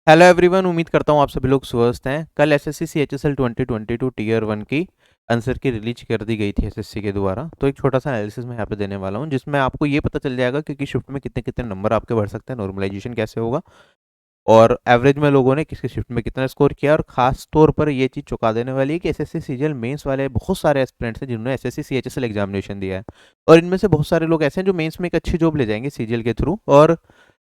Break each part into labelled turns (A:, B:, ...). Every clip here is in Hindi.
A: हेलो एवरीवन, उम्मीद करता हूँ आप सभी लोग स्वस्थ हैं। कल एसएससी सीएचएसएल 2022 टीयर वन की आंसर की रिलीज कर दी गई थी एसएससी के द्वारा। तो एक छोटा सा एनालिसिस मैं यहाँ पे देने वाला हूँ, जिसमें आपको ये पता चल जाएगा कि शिफ्ट में कितने कितने नंबर आपके बढ़ सकते हैं, नॉर्मलाइजेशन कैसे होगा और एवरेज में लोगों ने किसके शिफ्ट में कितना स्कोर किया। और खास तौर पर ये चीज़ चौंका देने वाली है कि एसएससी सीजीएल मेंस वाले बहुत सारे एस्पिरेंट्स हैं जिन्होंने एसएससी सीएचएसएल एग्जामिनेशन दिया है, और इनमें से बहुत सारे लोग ऐसे हैं जो मेंस में एक अच्छी जॉब ले जाएंगे सीजीएल के थ्रू, और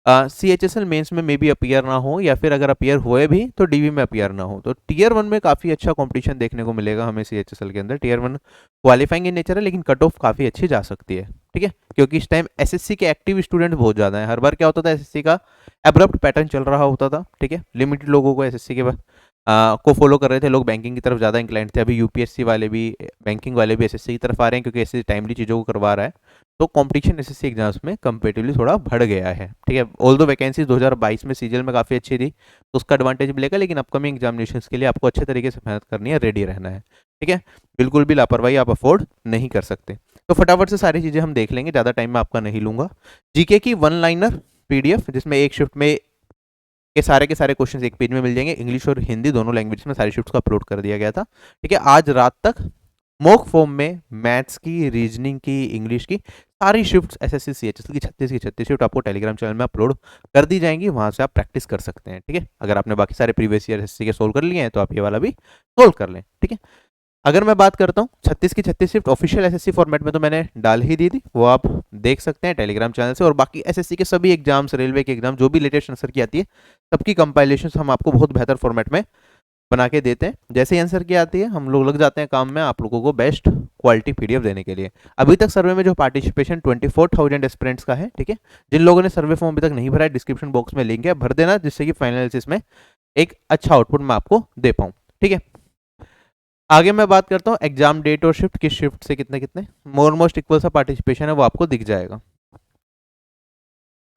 A: C H S L mains में मे बी अपीयर ना हो, या फिर अगर अपीयर हुए भी तो डीवी में अपीयर ना हो। तो टीयर वन में काफ़ी अच्छा कंपटीशन देखने को मिलेगा हमें सी एच एस एल के अंदर। Tier one qualifying in nature है, लेकिन कट ऑफ काफ़ी अच्छी जा सकती है, ठीक है, क्योंकि इस टाइम एसएससी के एक्टिव स्टूडेंट बहुत ज़्यादा हैं। हर बार क्या होता था, एसएससी का एब्रप्ट पैटर्न चल रहा होता था, ठीक है, लिमिटेड लोगों को एसएससी के को फॉलो कर रहे थे लोग, बैंकिंग की तरफ ज़्यादा इंक्लाइंड थे। अभी यूपीएससी वाले भी, बैंकिंग वाले भी एसएससी की तरफ आ रहे हैं, क्योंकि एसएससी टाइमली चीज़ों को करवा रहा है। तो कंपटीशन एसएससी एग्जाम्स में कंपेटिवली थोड़ा बढ़ गया है, ठीक है। ऑल दो वैकेंसी 2022 में सीजीएल में काफ़ी अच्छी थी, तो उसका एडवांटेज मिलेगा, लेकिन अपकमिंग एग्जामिनेशंस के लिए आपको अच्छे तरीके से मेहनत करनी है, रेडी रहना है, ठीक है। बिल्कुल भी लापरवाही आप अफोर्ड नहीं कर सकते। तो फटाफट से सारी चीज़ें हम देख लेंगे, ज़्यादा टाइम मैं आपका नहीं लूंगा। जीके की वन लाइनर पीडीएफ, जिसमें एक शिफ्ट में के सारे क्वेश्चन एक पेज में मिल जाएंगे। इंग्लिश और हिंदी दोनों लैंग्वेज में सारी शिफ्ट्स को अपलोड कर दिया गया था, ठीक है। आज रात तक मॉक फॉर्म में मैथ्स की, रीजनिंग की, इंग्लिश की सारी शिफ्ट्स एसएससी सीएचएसएल की 36 शिफ्ट आपको टेलीग्राम चैनल में अपलोड कर दी जाएंगी। वहां से आप प्रैक्टिस कर सकते हैं, ठीक है। अगर आपने बाकी सारे प्रीवियस ईयर एसएससी के सोल्व कर लिए हैं तो आप ये वाला भी सोल्व कर लें, ठीक है। अगर मैं बात करता हूँ 36 की 36 शिफ्ट ऑफिशियल एसएससी फॉर्मेट में, तो मैंने डाल ही दी थी, वो आप देख सकते हैं टेलीग्राम चैनल से। और बाकी एसएससी के सभी एग्जाम्स, रेलवे के एग्जाम, जो भी लेटेस्ट आंसर की आती है, सबकी कंपाइलेशन हम आपको बहुत बेहतर फॉर्मेट में बना के देते हैं। जैसे ही आंसर की आती है हम लोग लग जाते हैं काम में आप लोगों को बेस्ट क्वालिटी पीडीएफ देने के लिए। अभी तक सर्वे में जो पार्टिसिपेशन 24,000 एस्पिरेंट्स का है, ठीक है। जिन लोगों ने सर्वे फॉर्म अभी तक नहीं भरा है, डिस्क्रिप्शन बॉक्स में लिंक है, भर देना, जिससे कि फाइनल एनालिसिस में एक अच्छा आउटपुट मैं आपको दे पाऊँ, ठीक है। आगे मैं बात करता हूँ एग्जाम डेट और शिफ्ट, किस शिफ्ट से कितने कितने मोस्ट इक्वल सा पार्टिसिपेशन है वो आपको दिख जाएगा।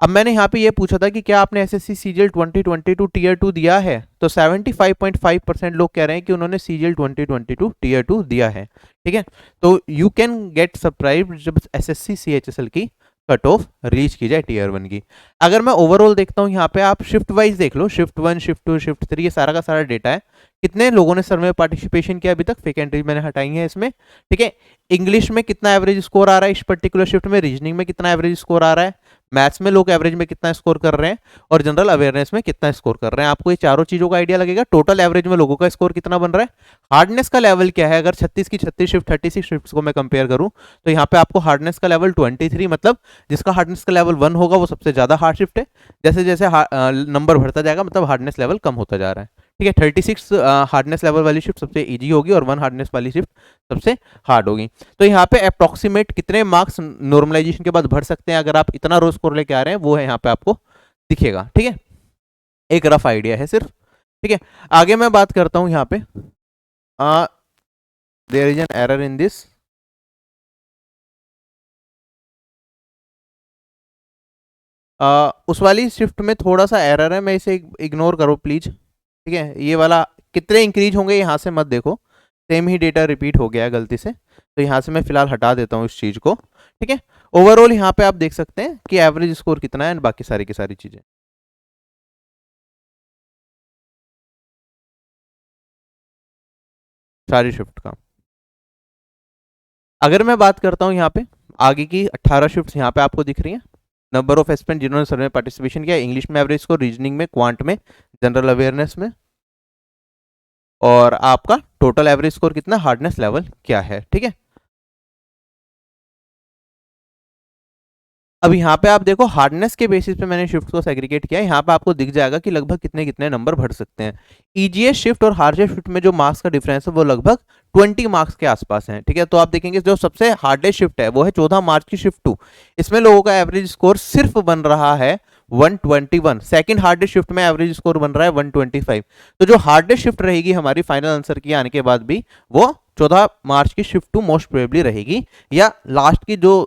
A: अब मैंने यहाँ पे ये पूछा था कि क्या आपने एसएससी सीजीएल 2022 टीयर 2 दिया है, तो 75.5% लोग कह रहे हैं कि उन्होंने सीजीएल 2022 टीयर 2 दिया है, ठीक है। तो यू कैन गेट सरप्राइज जब एसएससी सीएचएसएल की कट ऑफ रीच की जाए टीयर वन की। अगर मैं ओवरऑल देखता हूँ यहाँ पे, आप शिफ्ट वाइज देख लो, shift one, shift two, shift three, ये सारा का सारा डेटा है। कितने लोगों ने सर्वे में पार्टिसिपेशन किया अभी तक, वैकेंसीज मैंने हटाई है इसमें, ठीक है। इंग्लिश में कितना एवरेज स्कोर आ रहा है इस पर्टिकुलर शिफ्ट में, रीजनिंग में कितना एवरेज स्कोर आ रहा है, मैथ्स में लोग एवरेज में कितना स्कोर कर रहे हैं, और जनरल अवेयरनेस में कितना स्कोर कर रहे हैं। आपको ये चारों चीजों का आइडिया लगेगा। टोटल एवरेज में लोगों का स्कोर कितना बन रहा है, हार्डनेस का लेवल क्या है। अगर 36 की 36 शिफ्ट, 36 शिफ्ट को मैं कंपेयर करूं, तो यहाँ पे आपको हार्डनेस का लेवल 23, मतलब जिसका हार्डनेस का लेवल 1 होगा वो सबसे ज्यादा हार्ड शिफ्ट है। जैसे जैसे नंबर बढ़ता जाएगा, मतलब हार्डनेस लेवल कम होता जा रहा है, ठीक है। 36 हार्डनेस लेवल वाली शिफ्ट सबसे इजी होगी, और 1 हार्डनेस वाली शिफ्ट सबसे हार्ड होगी। तो यहाँ पे अप्रोक्सीमेट कितने मार्क्स नॉर्मलाइजेशन के बाद बढ़ सकते हैं, अगर आप इतना रोज स्कोर लेके आ रहे हैं, वो है यहाँ पे आपको दिखेगा, ठीक है। एक रफ आइडिया है सिर्फ, ठीक है। आगे मैं बात करता हूँ यहाँ पे, there is an error in this, उस वाली शिफ्ट में थोड़ा सा एरर है, मैं इसे इग्नोर करो प्लीज, ठीक है। ये वाला कितने इंक्रीज होंगे यहाँ से मत देखो, सेम ही डेटा रिपीट हो गया है गलती से, तो यहाँ से मैं फिलहाल हटा देता हूँ इस चीज को, ठीक है। ओवरऑल यहाँ पे आप देख सकते हैं कि एवरेज स्कोर कितना है, एंड बाकी सारी की सारी चीजें, सारी शिफ्ट का। अगर मैं बात करता हूँ यहाँ पे आगे की 18 शिफ्ट यहाँ पे आपको दिख रही हैं। नंबर ऑफ एस्पिरेंट जिन्होंने सर्वे में पार्टिसिपेशन किया, इंग्लिश में एवरेज स्कोर, रीजनिंग में, क्वांट में, जनरल अवेयरनेस में, और आपका टोटल एवरेज स्कोर कितना, हार्डनेस लेवल क्या है, ठीक है। अब यहाँ पे आप देखो, हार्डनेस के बेसिस पे मैंने शिफ्ट को सेग्रीगेट किया है। यहाँ पे आपको दिख जाएगा कि लगभग कितने कितने नंबर बढ़ सकते हैं। ईजीएस्ट शिफ्ट और हार्डेस्ट शिफ्ट में जो मार्क्स का डिफरेंस है वो लगभग 20 मार्क्स के आसपास है, ठीक है। तो आप देखेंगे जो सबसे हार्डेस्ट शिफ्ट है वो है 14 मार्च की शिफ्ट 2, इसमें लोगों का एवरेज स्कोर सिर्फ बन रहा है 121। सेकंड हार्डेस्ट शिफ्ट में एवरेज स्कोर बन रहा है 125। तो जो हार्डेस्ट शिफ्ट रहेगी हमारी फाइनल आंसर की आने के बाद भी, वो 14 मार्च की शिफ्ट 2 मोस्ट प्रोबेबली रहेगी, या लास्ट की जो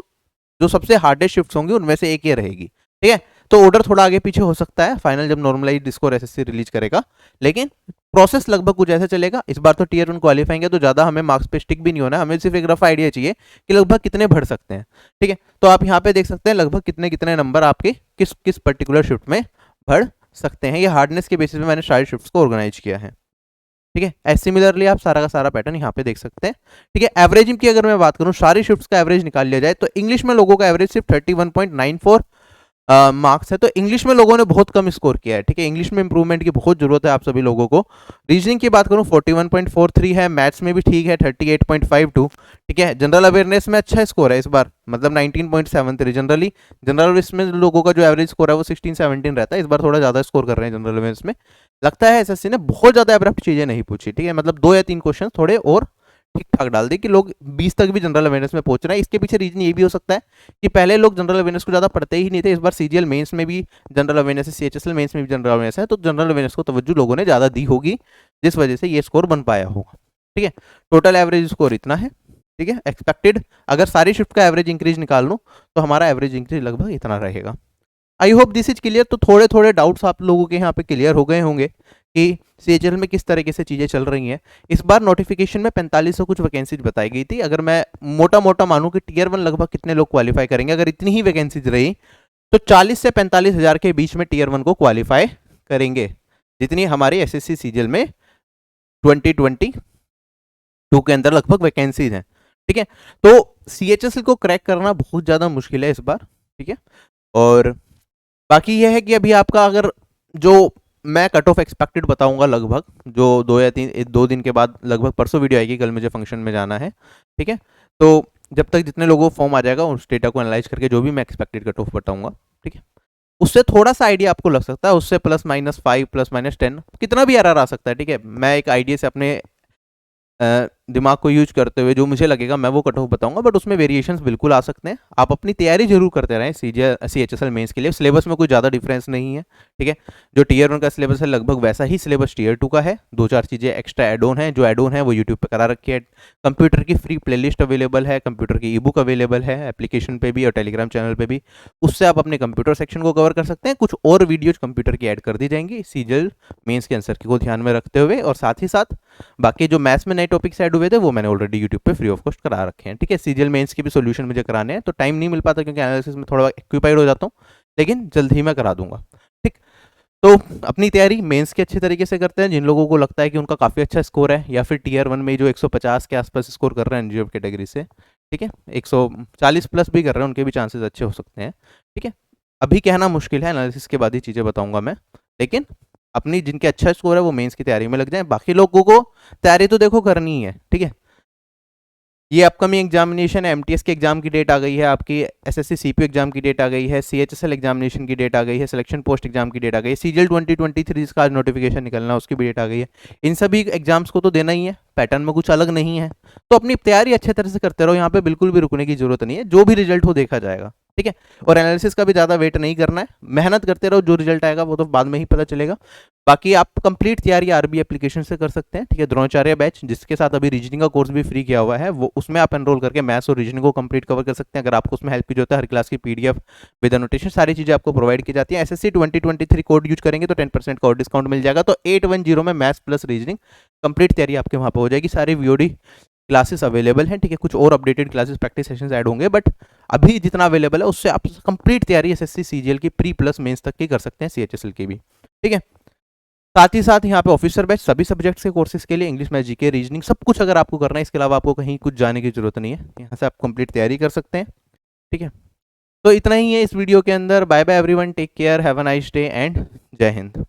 A: जो सबसे हार्डेस्ट शिफ्ट्स होंगी उनमें से एक ये रहेगी, ठीक है। तो ऑर्डर थोड़ा आगे पीछे हो सकता है फाइनल जब नॉर्मलाइज्ड स्कोर एसएससी रिलीज करेगा, लेकिन प्रोसेस लगभग कुछ ऐसा चलेगा। इस बार तो टीयर 1 क्वालिफाइंग है, तो ज्यादा हमें मार्क्स पे स्टिक भी नहीं होना है, हमें सिर्फ एक रफ आइडिया चाहिए कि लगभग कितने बढ़ सकते हैं, ठीक है। तो आप यहाँ पे देख सकते हैं लगभग कितने कितने नंबर आपके किस किस पर्टिकुलर शिफ्ट में बढ़ सकते हैं। ये हार्डनेस के बेसिस पे मैंने सारी शिफ्ट्स को ऑर्गेनाइज किया है, ठीक है। एज सिमिलरली आप सारा का सारा पैटर्न यहाँ पे देख सकते हैं, ठीक है। एवरेजिंग की अगर मैं बात करूँ, सारी शिफ्ट्स का एवरेज निकाल लिया जाए तो इंग्लिश में लोगों का एवरेज सिर्फ 31.94 मार्क्स है। तो इंग्लिश में लोगों ने बहुत कम स्कोर किया है, ठीक है। इंग्लिश में इंप्रूवमेंट की बहुत जरूरत है आप सभी लोगों को। रीजनिंग की बात करूं 41.43 है, मैथ्स में भी ठीक है 38.52, ठीक है। जनरल अवेयरनेस में अच्छा स्कोर है इस बार, मतलब 19.73। जनरल अवेयरनेस में लोगों का जो एवरेज स्कोर है वो 16-17 रहता है, इस बार थोड़ा ज़्यादा स्कोर कर रहे हैं जनरल अवेयरनेस में। लगता है एसएससी ने बहुत ज़्यादा एब्रप्ट चीज़ें नहीं पूछी, ठीक है। मतलब 2 या 3 क्वेश्चन थोड़े और ठीक ठाक डाल दी कि लोग 20 तक भी जनरल अवेयरनेस में पहुंच रहे हैं। इसके पीछे रीजन ये भी हो सकता है कि पहले लोग जनरल अवेयरनेस को ज़्यादा पढ़ते ही नहीं थे, इस बार सीजीएल मेंस में भी जनरल अवेयरनेस है, सीएचएसएल मेंस में भी जनरल अवेयरनेस है, तो जनरल अवेयरनेस को तवज्जो लोगों ने ज़्यादा दी होगी, जिस वजह से ये स्कोर बन पाया होगा, ठीक है। टोटल एवरेज स्कोर इतना है, ठीक है। एक्सपेक्टेड अगर सारी शिफ्ट का एवरेज इंक्रीज निकाल लूँ तो हमारा एवरेज इंक्रीज लगभग इतना रहेगा। I hope this is clear. तो थोड़े थोड़े डाउट्स आप लोगों के यहाँ पे क्लियर हो गए होंगे कि सीएचएल में किस तरीके से चीज़ें चल रही हैं। इस बार नोटिफिकेशन में 4500 कुछ वैकेंसीज बताई गई थी। अगर मैं मोटा मोटा मानूं कि टियर 1 लगभग कितने लोग क्वालिफाई करेंगे, अगर इतनी ही वैकेंसीज रही तो 40 से 45 हज़ार के बीच में टियर 1 को क्वालिफाई करेंगे, जितनी हमारी एसएससी सीजीएल में 2022 के अंदर लगभग वैकेंसीज हैं, ठीक है। तो सीएचएसएल को क्रैक करना बहुत ज़्यादा मुश्किल है इस बार, ठीक है। और बाकी यह है कि अभी आपका अगर जो मैं कट ऑफ एक्सपेक्टेड बताऊंगा लगभग, जो 2 दिन के बाद, लगभग परसों वीडियो आएगी, कल मुझे फंक्शन में जाना है, ठीक है। तो जब तक जितने लोगों को फॉर्म आ जाएगा उस डेटा को एनालाइज करके जो भी मैं एक्सपेक्टेड कट ऑफ बताऊंगा, ठीक है, उससे थोड़ा सा आइडिया आपको लग सकता है, उससे +-5 +-10 कितना भी एरर आ सकता है, ठीक है। मैं एक आइडिया से अपने दिमाग को यूज करते हुए जो मुझे लगेगा मैं वो कट ऑफ बताऊंगा, बट उसमें वेरिएशंस बिल्कुल आ सकते हैं। आप अपनी तैयारी जरूर करते रहें सीएचएसएल मेंस के लिए। सिलेबस में कोई ज़्यादा डिफरेंस नहीं है, ठीक है। जो टियर 1 का सिलेबस है लगभग वैसा ही सिलेबस टियर 2 का है। 2-4 चीज़ें एक्स्ट्रा एड ऑन है, जो एड ऑन है वो यूट्यूब पर करा रखी है। कंप्यूटर की फ्री प्लेलिस्ट अवेलेबल है, कंप्यूटर की ई बुक अवेलेबल है एप्लीकेशन पे भी और टेलीग्राम चैनल पे भी, उससे आप अपने कंप्यूटर सेक्शन को कवर कर सकते हैं। कुछ और वीडियोज कंप्यूटर की ऐड कर दी जाएंगी सीजीएल मेंस के आंसर को ध्यान में रखते हुए, और साथ ही साथ बाकी जो मैथ्स में नए टॉपिक्स ऐड हुए थे वो मैंने ऑलरेडी यूट्यूब पे फ्री ऑफ कॉस्ट करा रखे हैं, ठीक है। सीजीएल मेंस के भी सॉल्यूशन मुझे कराने हैं, तो टाइम नहीं मिल पाता क्योंकि एनालिसिस में थोड़ा एक्यूपाइड हो जाता हूँ, लेकिन जल्द ही मैं करा दूंगा, ठीक। तो अपनी तैयारी मेंस के अच्छे तरीके से करते हैं। जिन लोगों को लगता है कि उनका काफ़ी अच्छा स्कोर है, या फिर टियर 1 में जो 150 के आसपास स्कोर कर रहे हैं एनजीओ कैटेगरी से, ठीक है, 140 प्लस भी कर रहे हैं, उनके भी चांसेस अच्छे हो सकते हैं, ठीक है। अभी कहना मुश्किल है, एनालिसिस के बाद ही चीज़ें बताऊंगा मैं, लेकिन अपनी जिनके अच्छा स्कोर है वो मेंस की तैयारी में लग जाए। बाकी लोगों को तैयारी तो देखो करनी ही है, ठीक है। ये अपकमिंग एग्जामिनेशन है, एमटीएस के एग्जाम की डेट आ गई है, आपकी एसएससी सीपीयू एग्जाम की डेट आ गई है, सीएचएसएल एग्जामिनेशन की डेट आ गई है, सिलेक्शन पोस्ट एग्जाम की डेट आ गई है, सीजीएल 2023 का आज नोटिफिकेशन निकलना उसकी भी डेट आ गई है। इन सभी एग्जाम्स को तो देना ही है, पैटर्न में कुछ अलग नहीं है, तो अपनी तैयारी अच्छे तरह से करते रहो। यहाँ पे बिल्कुल भी रुकने की जरूरत नहीं है, जो भी रिजल्ट हो देखा जाएगा, ठीक है। और एनालिसिस का भी ज़्यादा वेट नहीं करना है, मेहनत करते रहो, जो रिजल्ट आएगा वो तो बाद में ही पता चलेगा। बाकी आप कंप्लीट तैयारी आरबी एप्लीकेशन से कर सकते हैं, ठीक है। द्रोणाचार्य बैच जिसके साथ अभी रीजनिंग का कोर्स भी फ्री किया हुआ है, वो उसमें आप एनरोल करके मैथ्स और रीजनिंग को कंप्लीट कवर कर सकते हैं। अगर आपको उसमें हेल्प की जरूरत है, हर क्लास की पीडीएफ विद नोटेशन सारी चीज़ें आपको प्रोवाइड की जाती है। एसएससी 2023 कोड यूज करेंगे तो 10% का और डिस्काउंट मिल जाएगा। तो 810 में मैथ्स प्लस रीजनिंग कंप्लीट तैयारी आपके वहाँ पर हो जाएगी। सारी वीओडी क्लासेस अवेलेबल हैं, ठीक है। कुछ और updated classes practice sessions add होंगे, बट अभी जितना अवेलेबल है उससे आप कंप्लीट तैयारी एसएससी सीजीएल की प्री प्लस मेंस तक की कर सकते हैं, सीएचएसएल की भी, ठीक है। साथ ही साथ यहाँ पे ऑफिसर बैच सभी सब्जेक्ट्स के कोर्सेज के लिए, इंग्लिश मैथ जीके रीजनिंग सब कुछ अगर आपको करना है, इसके अलावा आपको कहीं कुछ जाने की जरूरत नहीं है, यहाँ से आप कंप्लीट तैयारी कर सकते हैं, ठीक है। तो इतना ही है इस वीडियो के अंदर। Bye bye everyone, take care, have a nice day and जय हिंद।